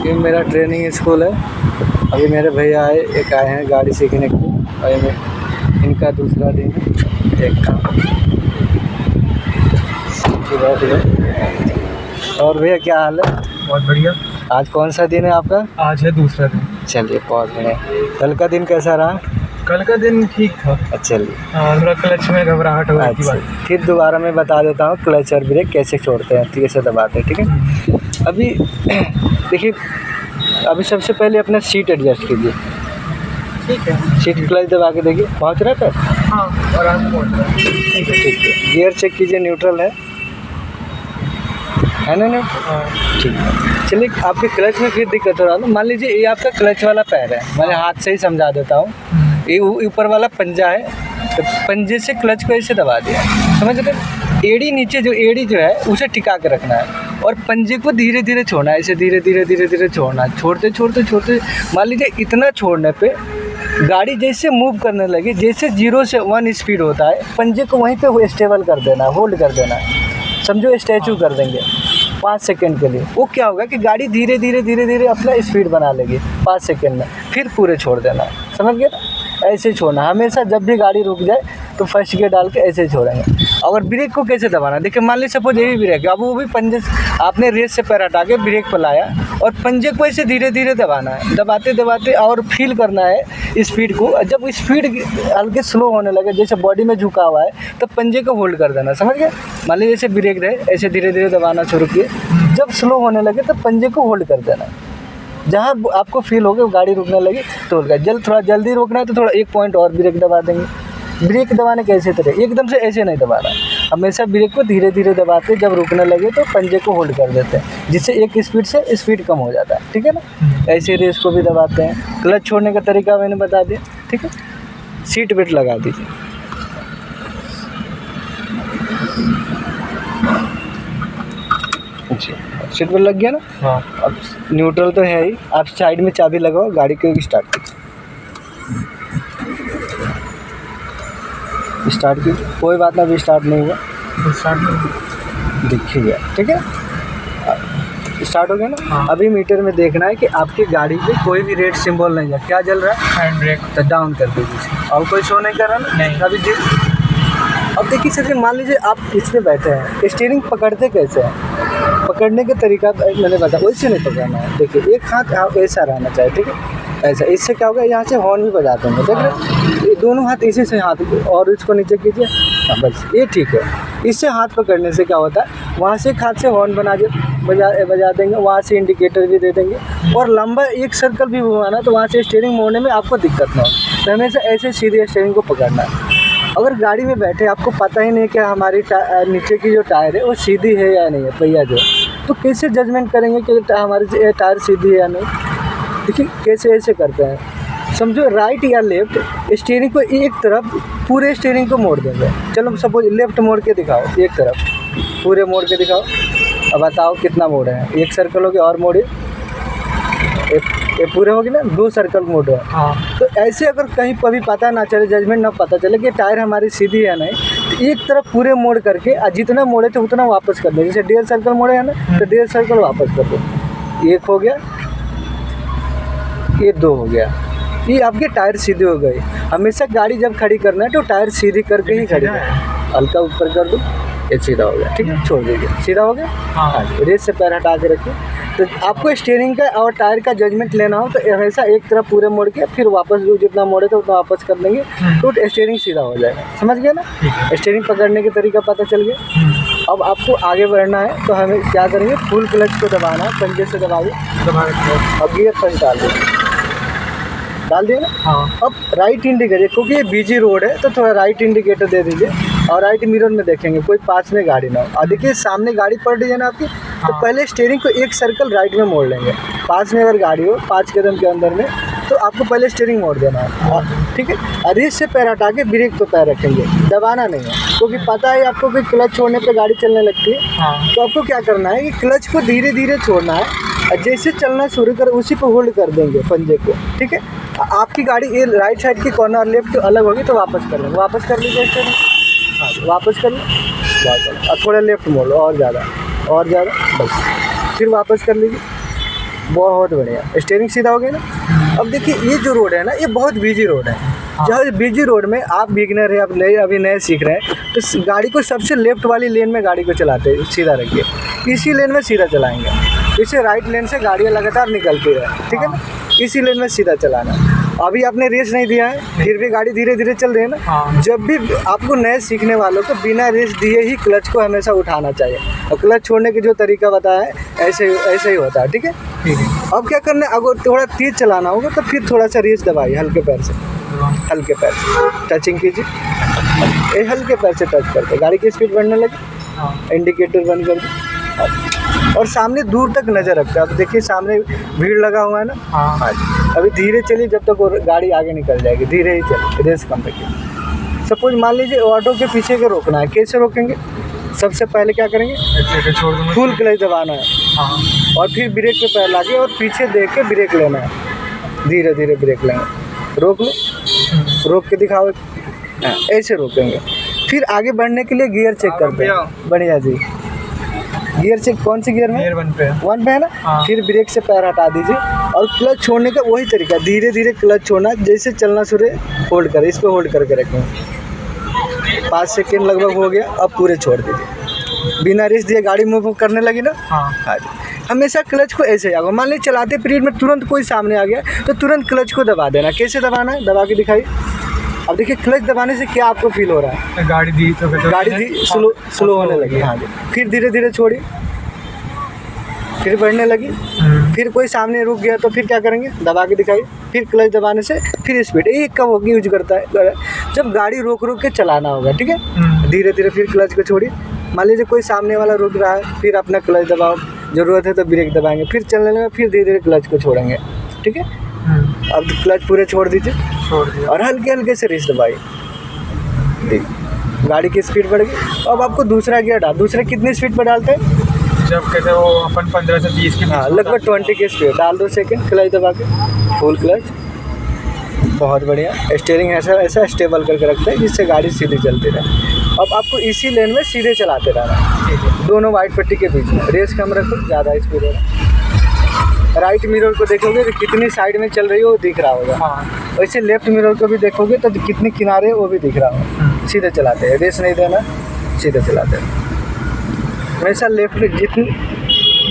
ये मेरा training school है। अभी मेरे भैया एक आए हैं गाड़ी सीखने के लिए और इनका दूसरा दिन है। देखता हूँ और भैया क्या हाल है? बहुत बढ़िया। आज कौन सा दिन है आपका? आज है दूसरा दिन। चलिए बहुत बढ़िया। कल का दिन कैसा रहा? कल का दिन ठीक था। चलिए थोड़ा क्लच में घबराहट हो रही थी। फिर दोबारा मैं बता देता हूँ क्लच और ब्रेक कैसे छोड़ते हैं, कैसे दबाते हैं, ठीक है। अभी देखिए, अभी सबसे पहले अपना सीट एडजस्ट कीजिए। ठीक है। सीट क्लच दबा के देखिए, पहुँच रहा है पैर? हाँ, आराम से पहुँच रहा है। ठीक है। गियर चेक कीजिए, न्यूट्रल है ना न्यूट्रल? हाँ ठीक है। चलिए, आपके क्लच में फिर दिक्कत हो रहा है। मान लीजिए ये आपका क्लच वाला पैर है, मैं हाथ से ही समझा देता हूँ। ये ऊपर वाला पंजा है, तो पंजे से क्लच को ऐसे दबा दिया, समझ रहे? एड़ी नीचे जो एड़ी जो है उसे टिका के रखना है और पंजे को धीरे धीरे छोड़ना है, ऐसे धीरे धीरे छोड़ना है। छोड़ते मान लीजिए इतना छोड़ने पे गाड़ी जैसे मूव करने लगे, जैसे 0 से 1 स्पीड होता है, पंजे को वहीं पे स्टेबल कर देना है, होल्ड कर देना है। समझो स्टैचू कर देंगे 5 सेकंड के लिए। वो क्या होगा कि गाड़ी धीरे धीरे अपना स्पीड बना लेगी 5 सेकंड में, फिर पूरे छोड़ देना है। समझ गए ना? ऐसे छोड़ना हमेशा। जब भी गाड़ी रुक जाए तो फर्स्ट गियर डाल के ऐसे छोड़ेंगे। और ब्रेक को कैसे दबाना, देखिए मान लीजिए सपोज यही ब्रेक है, अब वो भी पंजे आपने रेस से पैर हटा के ब्रेक पर लाया और पंजे को ऐसे धीरे धीरे दबाना है, दबाते और फील करना है स्पीड को। जब स्पीड हल्के स्लो होने लगे, जैसे बॉडी में झुका हुआ है, तो पंजे को होल्ड कर देना। समझ गए? मान लीजिए जैसे ब्रेक रहे, ऐसे धीरे धीरे दबाना शुरू किए। जब स्लो होने लगे तो पंजे को होल्ड कर देना। जहाँ आपको फील हो गया गाड़ी रुकने लगी तो थोड़ा जल्दी रोकना है तो थोड़ा 1 पॉइंट और ब्रेक दबा देंगे। ब्रेक दबाने कैसे तरह, एकदम से ऐसे नहीं दबाना, हमेशा ब्रेक को धीरे धीरे दबाते, जब रुकने लगे तो पंजे को होल्ड कर देते हैं, जिससे एक स्पीड से स्पीड कम हो जाता है। ठीक है ना? ऐसे रेस को भी दबाते हैं। क्लच छोड़ने का तरीका मैंने बता दिया, ठीक है। सीट बेल्ट लगा दीजिए। जी, सीट बेल्ट लग गया ना? हाँ। अब न्यूट्रल तो है ही, आप साइड में चाबी लगाओ, गाड़ी को स्टार्ट कीजिए। स्टार्ट कीजिए, कोई बात ना, अभी स्टार्ट नहीं हुआ, दिख ही गया, ठीक है। स्टार्ट हो गया ना? हाँ। अभी मीटर में देखना है कि आपकी गाड़ी पे कोई भी रेड सिंबल नहीं है। क्या जल रहा है? Hand brake. तो डाउन कर दीजिए। और कोई शो नहीं कर रहा ना? नहीं। अभी अब देखिए सर, मान लीजिए आप इस पे बैठे हैं, स्टीयरिंग पकड़ते कैसे हैं? पकड़ने का तरीका मैंने बताया, वैसे नहीं पकड़ना है। देखिए, एक हाथ आप ऐसा रहना चाहिए, ठीक है, ऐसा। इससे क्या होगा, यहाँ से हॉर्न भी बजाते हैं, देख रहे हैं? ये दोनों हाथ इसी से हाथ, और इसको नीचे कीजिए, हाँ बस, ये ठीक है। इससे हाथ पकड़ने से क्या होता है, वहाँ से एक हाथ से हॉर्न बजा देंगे, वहाँ से इंडिकेटर भी दे देंगे, और लंबा एक सर्कल भी घुमाना तो वहाँ से स्टीयरिंग मोड़ने में आपको दिक्कत ना हो। तो हमेशा ऐसे सीधे स्टीयरिंग को पकड़ना है। अगर गाड़ी में बैठे आपको पता ही नहीं कि हमारी नीचे की जो टायर है वो सीधी है या नहीं है, पहिया जो, तो कैसे जजमेंट करेंगे कि हमारी टायर सीधी है या नहीं? देखिए कैसे ऐसे करते हैं, समझो राइट या लेफ्ट, स्टीयरिंग को एक तरफ, पूरे स्टीयरिंग को मोड़ देंगे। चलो सपोज लेफ्ट मोड़ के दिखाओ, एक तरफ पूरे मोड़ के दिखाओ। अब बताओ कितना मोड़े हैं? एक सर्कल हो गया, और मोड़े, ये पूरे हो गए ना, 2 सर्कल मोड़ है। हाँ। तो ऐसे अगर कहीं कभी पता ना चले, जजमेंट ना पता चले कि टायर हमारी सीधी है नहीं, तो एक तरफ पूरे मोड़ करके जितना मोड़े थे उतना वापस कर दे। जैसे 1.5 सर्कल मोड़े हैं ना, तो 1.5 सर्कल वापस कर दो। 1 हो गया, ये 2 हो गया, ये आपके टायर सीधे हो गए। हमेशा गाड़ी जब खड़ी करना है तो टायर सीधी करके ही खड़ी करें। हल्का ऊपर कर दो, ये सीधा हो गया, ठीक है, छोड़ दीजिए। सीधा हो गया, हाँ। रेस से पैर हटा के रखिए। तो आपको स्टीयरिंग का और टायर का जजमेंट लेना हो तो हमेशा एक तरफ पूरे मोड़ के फिर वापस जो जितना मोड़े थे उतना वापस कर देंगे, तो स्टीयरिंग सीधा हो जाएगा। समझ गए ना? स्टीयरिंग पकड़ने के तरीका पता चल गया। अब आपको आगे बढ़ना है तो हमें क्या करेंगे, फुल क्लच को दबाना है, पंजे से दबाइए, और गियर फर्स्ट डाल दिए ना? हाँ। अब राइट इंडिकेटर, क्योंकि ये बिजी रोड है तो थोड़ा राइट इंडिकेटर दे दीजिए, और राइट मिरर में देखेंगे कोई पास में गाड़ी ना हो। और देखिए सामने गाड़ी पड़ रही है ना आपकी, तो पहले स्टीयरिंग को एक सर्कल राइट में मोड़ लेंगे। पास में अगर गाड़ी हो 5 कदम के अंदर में, तो आपको पहले स्टीयरिंग मोड़ देना है, ठीक है। और रेस से पैर हटा के ब्रेक पे पैर रखेंगे, दबाना नहीं है, क्योंकि पता है आपको कि क्लच छोड़ने पे गाड़ी चलने लगती है। तो आपको क्या करना है कि क्लच को धीरे धीरे छोड़ना है, और जैसे चलना शुरू कर उसी पर होल्ड कर देंगे पंजे को, ठीक है। आपकी गाड़ी ये राइट साइड की कॉर्नर लेफ्ट अलग होगी तो वापस कर लेंगे, वापस कर लीजिए स्टीयरिंग, हाँ वापस कर लो, और थोड़ा लेफ्ट मोड़ लो, और ज़्यादा, बस, फिर वापस कर लीजिए, बहुत बढ़िया, स्टीयरिंग सीधा हो गया ना। अब देखिए ये जो रोड है ना, ये बहुत बिजी रोड है। जहाँ बिजी रोड में आप बिगनर है, आप अभी नए सीख रहे हैं, तो गाड़ी को सबसे लेफ्ट वाली लेन में गाड़ी को चलाते हैं, सीधा रखिए, इसी लेन में सीधा चलाएंगे। इसे राइट लेन से गाड़ियाँ लगातार निकलती है, ठीक है ना, इसी लेन में सीधा चलाना। अभी आपने रेस नहीं दिया है, फिर भी गाड़ी धीरे धीरे चल रही है ना। जब भी आपको नए सीखने वालों को बिना रेस दिए ही क्लच को हमेशा उठाना चाहिए, और क्लच छोड़ने के जो तरीका बताया है ऐसे ही होता है, ठीक है। अब क्या करना है, अगर थोड़ा तेज चलाना होगा तो फिर थोड़ा सा रेस दबाइए, हल्के पैर से, हल्के पैर से टचिंग कीजिए, ये हल्के पैर से टच करके गाड़ी की स्पीड बढ़ने लगे। इंडिकेटर बंद कर दो और सामने दूर तक नज़र रखते हैं। अब देखिए सामने भीड़ लगा हुआ है ना। हाँ जी, अभी धीरे चलिए, जब तक वो गाड़ी आगे निकल जाएगी, धीरे ही चलिए, रेस कम रखिए। सपोज मान लीजिए ऑटो के पीछे के रोकना है, कैसे रोकेंगे? सबसे पहले क्या करेंगे, फुल क्लच दबाना है और फिर ब्रेक पे पैर लाके और पीछे देख के ब्रेक लेना है, धीरे धीरे ब्रेक लेंगे। रोक लो, रोक के दिखाओ, ऐसे रोकेंगे। फिर आगे बढ़ने के लिए गियर चेक करते हैं। बढ़िया जी, गियर चेक कौन से गियर में? गियर 1 पे है। 1 पे है ना। फिर ब्रेक से पैर हटा दीजिए और क्लच छोड़ने का वही तरीका, धीरे धीरे क्लच छोड़ना, जैसे चलना शुरू होल्ड करें, इस पर होल्ड करके रखें। 5 सेकेंड लगभग हो गया, अब पूरे छोड़ दीजिए। बिना रेस दिए गाड़ी मूव करने लगी ना। हाँ जी, हमेशा क्लच को ऐसे आगे, मान लीजिए चलाते पीरियड में तुरंत कोई सामने आ गया तो तुरंत क्लच को दबा देना। कैसे दबाना है, दबा के दिखाइए। अब देखिए क्लच दबाने से क्या आपको फील हो रहा है? गाड़ी दी स्लो होने लगी। हाँ जी, फिर धीरे धीरे छोड़िए, फिर बढ़ने लगी। फिर कोई सामने रुक गया तो फिर क्या करेंगे, दबा के दिखाइए। फिर क्लच दबाने से फिर स्पीड, एक कब यूज करता है जब गाड़ी रोक के चलाना होगा, ठीक है। धीरे धीरे फिर क्लच को छोड़िए। मान लीजिए कोई सामने वाला रुक रहा है, फिर अपना क्लच दबाओ, ज़रूरत है तो ब्रेक दबाएंगे, फिर चलने लगे, फिर धीरे धीरे क्लच को छोड़ेंगे, ठीक है। अब क्लच पूरे छोड़ दीजिए और हल्के हल्के से रेस दबाइए, देखिए गाड़ी की स्पीड बढ़ गई। अब आपको दूसरा गियर डाल, दूसरे कितनी स्पीड पर डालते हैं? जब कहते हैं वो अपन 15 से 20 के, हाँ लगभग 20 की स्पीड डाल दो। सेकंड क्लच दबा के फुल क्लच, बहुत बढ़िया। स्टीयरिंग ऐसा स्टेबल करके रखते हैं जिससे गाड़ी सीधी चलती रहे। अब आपको इसी लेन में सीधे चलाते रहना है, दोनों वाइट पट्टी के बीच में। रेस कम रखो, ज़्यादा स्पीड हो रहा है। राइट मिरर को देखोगे तो कितनी साइड में चल रही हो वो दिख रहा होगा। वैसे लेफ्ट मिरर को भी देखोगे तो कितने किनारे वो भी दिख रहा होगा। सीधे चलाते हैं, रेस नहीं देना, सीधे चलाते हैं। हमेशा लेफ्ट, जितने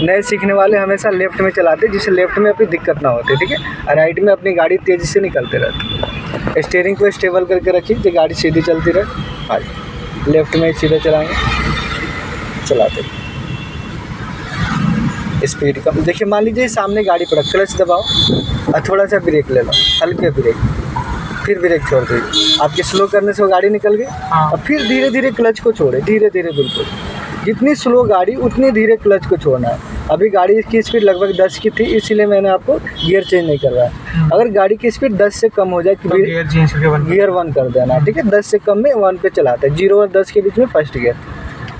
नए सीखने वाले हमेशा लेफ्ट में चलाते हैं जिससे लेफ्ट में अपनी दिक्कत ना होती, ठीक है। राइट में अपनी गाड़ी तेज़ी से निकलते रहती है। स्टीयरिंग को स्टेबल करके रखिए तो गाड़ी सीधी चलती रहे। हाँ, लेफ्ट में सीधे चलाएंगे, चलाते स्पीड कम। देखिए मान लीजिए सामने गाड़ी पड़ा, क्लच दबाओ और थोड़ा सा ब्रेक ले लो, हल्के ब्रेक, फिर ब्रेक छोड़ दीजिए। आपके स्लो करने से वो गाड़ी निकल गई। और फिर धीरे धीरे क्लच को छोड़े, धीरे धीरे, बिल्कुल जितनी स्लो गाड़ी उतनी धीरे क्लच को छोड़ना है। अभी गाड़ी की स्पीड लगभग 10 की थी, इसीलिए मैंने आपको गियर चेंज नहीं करवाया। अगर गाड़ी की स्पीड 10 से कम हो जाए तो गियर 1 कर देना, ठीक है। 10 से कम में 1 पे चलाते हैं, 0 और 10 के बीच में फर्स्ट गियर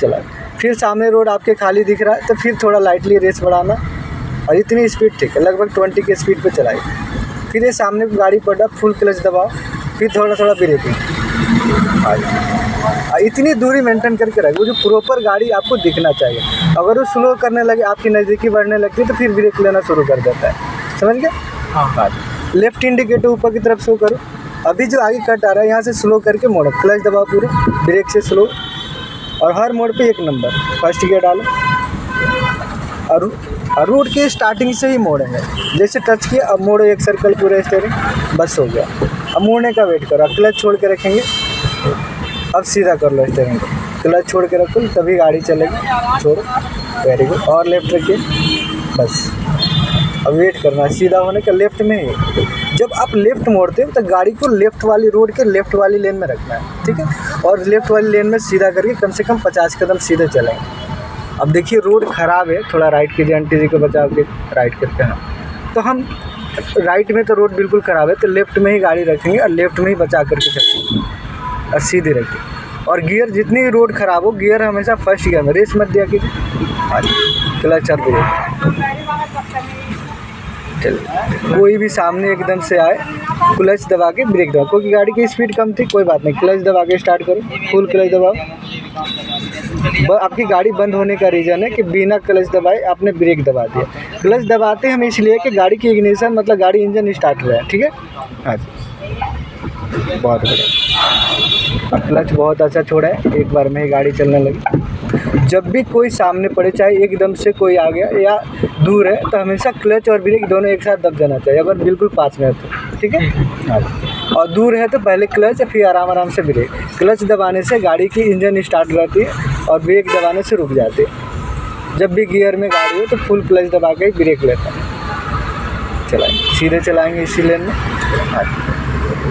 चला। फिर सामने रोड आपके खाली दिख रहा है तो फिर थोड़ा लाइटली रेस बढ़ाना और इतनी स्पीड ठीक है, लगभग 20 की स्पीड पे चलाई। फिर ये सामने गाड़ी पड़ा, फुल क्लच दबाओ, फिर थोड़ा थोड़ा ब्रेकिंग, इतनी दूरी मेंटेन करके रखे। वो जो प्रॉपर गाड़ी आपको दिखना चाहिए। अगर वो स्लो करने लगे, आपकी नज़दीकी बढ़ने लगती है तो फिर ब्रेक लेना शुरू कर देता है, समझ गए। हाँ, लेफ्ट इंडिकेटर ऊपर की तरफ शो करो। अभी जो आगे कट आ रहा है यहाँ से स्लो करके मोड़ो, क्लच दबाओ पूरे, ब्रेक से स्लो, और हर मोड़ पे 1 नंबर फर्स्ट गियर डालो। और रोड के स्टार्टिंग से ही मोड़ेंगे, जैसे टच किया अब मोड़ो 1 सर्कल पूरे स्टीयरिंग, बस हो गया। अब मोड़ने का वेट करो, क्लच छोड़ के रखेंगे। अब सीधा कर लो स्टीयरिंग को, क्लच छोड़ के रखो तभी गाड़ी चलेगी। छोड़ो, वेरी गुड, और लेफ्ट रखिए, बस। अब वेट करना सीधा होने का, लेफ्ट में ही। जब आप लेफ्ट मोड़ते हो तो गाड़ी को लेफ्ट वाली रोड के लेफ्ट वाली लेन में रखना है, ठीक है। और लेफ्ट वाली लेन में सीधा करके कम से कम 50 कदम सीधे चलेंगे। अब देखिए रोड ख़राब है, थोड़ा राइट कीजिए, आंटी जी को बचा के राइट करके। हाँ, तो हम राइट में तो रोड बिल्कुल ख़राब है तो लेफ्ट में ही गाड़ी रखेंगे और लेफ्ट में ही बचा करके चलेंगे और सीधे रखिए। और गियर, जितनी भी रोड ख़राब हो, गियर हमेशा फर्स्ट गियर में, रेस मत दिया कीजिए। क्लच और ब्रेक, चलिए। कोई भी सामने एकदम से आए, क्लच दबा के ब्रेक दबाओ, क्योंकि गाड़ी की स्पीड कम थी, कोई बात नहीं, क्लच दबा के स्टार्ट करो, फुल क्लच दबाओ, आपकी गाड़ी बंद होने का रीज़न है कि बिना क्लच दबाए आपने ब्रेक दबा दिया। क्लच दबाते हम इसलिए कि गाड़ी की इग्निशन मतलब गाड़ी इंजन स्टार्ट हो रहा है, ठीक है। हाँ जी, बहुत बढ़िया। क्लच बहुत अच्छा छोड़ा है, एक बार में ही गाड़ी चलने लगी। जब भी कोई सामने पड़े, चाहे एकदम से कोई आ गया या दूर है, तो हमेशा क्लच और ब्रेक दोनों एक साथ दब जाना चाहिए, अगर बिल्कुल पास में है तो, ठीक है। हाँ, और दूर है तो पहले क्लच फिर आराम आराम से ब्रेक। क्लच दबाने से गाड़ी की इंजन स्टार्ट रहती है और ब्रेक दबाने से रुक जाती है। जब भी गियर में गाड़ी हो तो फुल क्लच दबा के ब्रेक लेता है। चलाएंगे, सीधे चलाएंगे इसी लेन में। हाँ,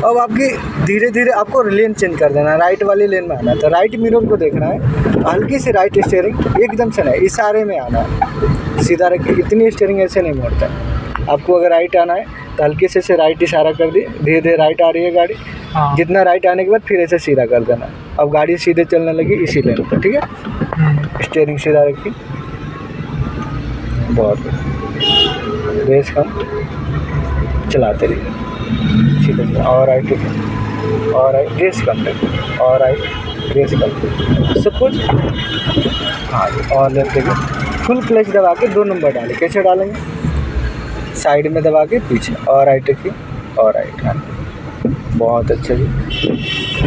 अब आपकी धीरे धीरे आपको लेन चेंज कर देना है, राइट वाली लेन में आना है। तो राइट मिरर को देखना है, हल्की सी राइट स्टीयरिंग, एकदम से नहीं, इशारे में आना है। सीधा रखिए, इतनी स्टीयरिंग ऐसे नहीं मोड़ता है। आपको अगर राइट आना है तो हल्के से राइट इशारा कर दिए, धीरे धीरे राइट आ रही है गाड़ी। हाँ। जितना राइट आने के बाद फिर ऐसे सीधा कर देना। अब गाड़ी सीधे चलने लगी इसी लेन पर, ठीक है। स्टीयरिंग सीधा रखिए, बहुत रेस कम चलाते रहिए, सीधे सीधे, और राइट और राइट, रेस कम रखिए, और राइट रेस कम, सब कुछ। हाँ, और लेफ्ट देखिए, फुल क्लच दबा के 2 नंबर डालें। कैसे डालेंगे? साइड में दबा के पीछे, और राइट रखिए, और राइट। हाँ, बहुत अच्छा जी।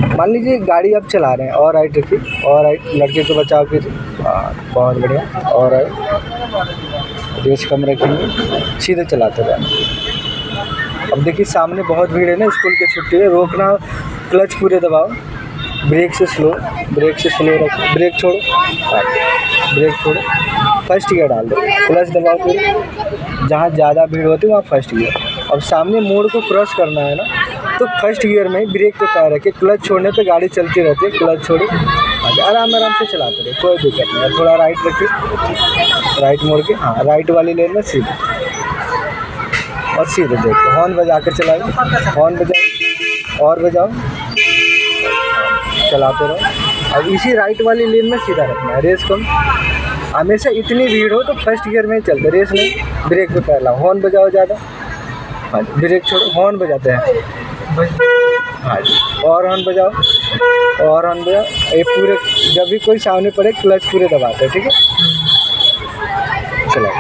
मान लीजिए गाड़ी आप चला रहे हैं, और राइट रखिए, और राइट, लड़के को बचाव कीजिए। हाँ, बहुत बढ़िया, और राइट, रेस कम रखेंगे, सीधे चलाते रहना। अब देखिए सामने बहुत भीड़ है ना, स्कूल की छुट्टी है, रोकना, क्लच पूरे दबाओ, ब्रेक से स्लो रखो, ब्रेक छोड़ो, ब्रेक छोड़ो, फर्स्ट गियर डाल दो, क्लच दबाओ पूरे, जहाँ ज़्यादा भीड़ होती है वहाँ फर्स्ट गियर। अब सामने मोड़ को क्रॉस करना है ना, तो फर्स्ट गियर में ब्रेक पे पैर रखिए, क्लच छोड़ने पे गाड़ी चलती रहती है, क्लच छोड़ो, आराम आराम से चलाते रहे, कोई दिक्कत नहीं है। थोड़ा राइट रखिए, राइट मोड़ के, हाँ, राइट वाली लेन में सीधे, और सीधे देखो, हॉर्न बजा कर चलाओ, हॉर्न बजाओ और बजाओ, चलाते रहो। अब इसी राइट वाली लेन में सीधा रखना है, रेस कम। हमेशा इतनी भीड़ हो तो फर्स्ट गियर में ही चलते, रेस में ब्रेक पे पैर लाओ, हॉर्न बजाओ ज़्यादा। हाँ, ब्रेक छोड़ो, हॉर्न बजाते हैं। हाँ जी, और हॉर्न बजाओ, और हॉर्न बजाओ। ये पूरे, जब भी कोई सामने पड़े क्लच पूरे दबाते हैं, ठीक है। चलो।